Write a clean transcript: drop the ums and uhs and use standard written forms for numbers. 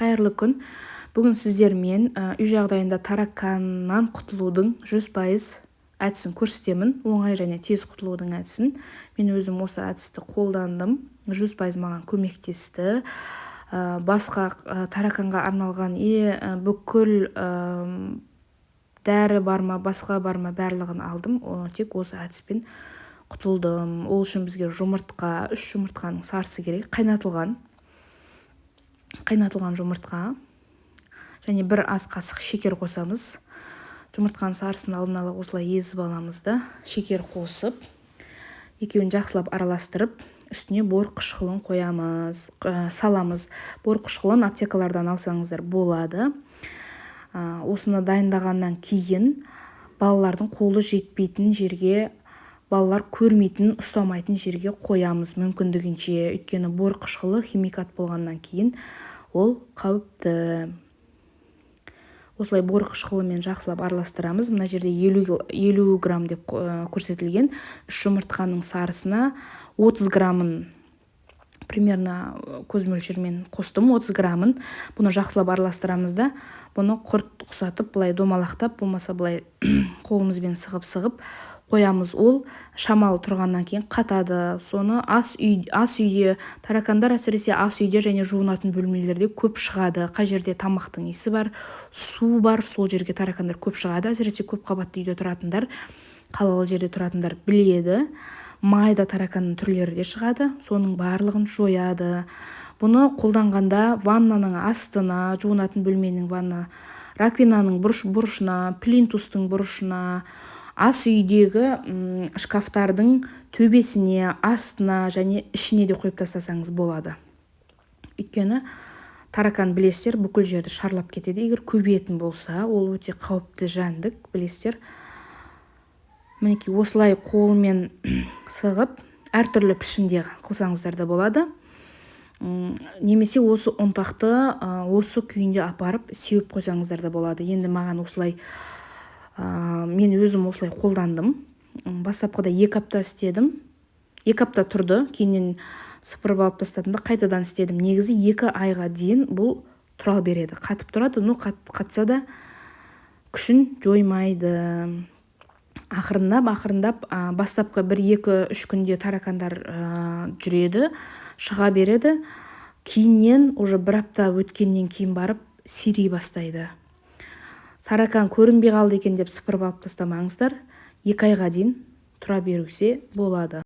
Қайырлы күн. Бүгін сіздермен үй жағдайында тараканнан құтылудың 100% әдісін көрсетемін. Оңай және тез құтылудың әдісін. Мен өзім осы әдісті қолдандым. 100% маған көмектесті. Басқа тараканға арналған бүкіл дәрі бар ма, басқа бар ма, барлығын алдым. Тек осы әдіспен құтылдым. Ол үшін бізге жұмыртқа, 3 жұмыртқаның сарысы керек. Қайнатылған жұмыртқа және 1 ас қасық шекер қосамыз. Жұмыртқаның сарысын алдын ала осылай езіп аламыз да, шекер қосып, екеуін жақсылап араластырып, үстіне бор қышқылын саламыз. Бор қышқылын аптекалардан алсаңыздар болады. Осыны дайындағаннан кейін балалардың қолы жетпейтін жерге, балалар көрмейтін, ұстамайтын жерге қоямыз мүмкіндігінше. Өйткені бор қышқылы химикат болғаннан кейін ол қауіпті. Осылай бор қышқылымен жақсылап араластырамыз. Мына жерде 50 грамм деп көрсетілген. 3 жұмыртқаның сарысына 30 граммын примерно көз мөлшермен қостым, 30 граммын. Бұны жақсылап араластырамыз да, бұны құрт құсатып, былай домалақтап, болмаса былай қолымызбен сығып қоямыз. Ол шамалы тұрғаннан кейін қатады. Соны ас үйде, таракандар әсіресе ас үйде және жуынатын бөлмелерде көп шығады. Қай жерде тамақтың иісі бар, су бар, сол жерге таракандар көп шығады. Әсіресе көп қабатты үйде тұратындар, қалалы жерде тұратындар біледі. Майда тараканның түрлері де шығады. Соның барлығын жояды. Бұны қолданғанда ваннаның астына, жуынатын бөлменің ванна, раковинаның бұрышына, плинтустың бұрышына, ас үйдегі шкафтардың төбесіне, астына және ішіне де қойып тастасаңыз болады. Өйткені таракан білесіздер, бүкіл жерді шарлап кетеді. Егер көбейетін болса, ол өте қауіпті жәндік, білесіздер. Мінекей осылай қолмен сығып, әртүрлі пішінде қылсаңыздар да болады. Немесе осы ұнтақты осы күйінде апарып сеуіп қойсаңыздар да болады. Енді маған осылай, мен өзім осылай қолдандым. Бастапқыда 2 апта істедім. 2 апта тұрды. Кейіннен сыпырып алып тастадым да қайтадан істедім. Негізі 2 айға дейін бұл тұра береді. Қатып тұрады, қатса да күшін жоймайды. Ақырындап, бастапқы 1-2-3 күнде таракандар жүреді, шыға береді. Кейіннен уже 1 апта өткеннен кейін барып сирей бастайды. Таракан көрінбей қалды екен деп сыпырып алып тастамаңыздар. 2 айға дейін тұра беруге болады.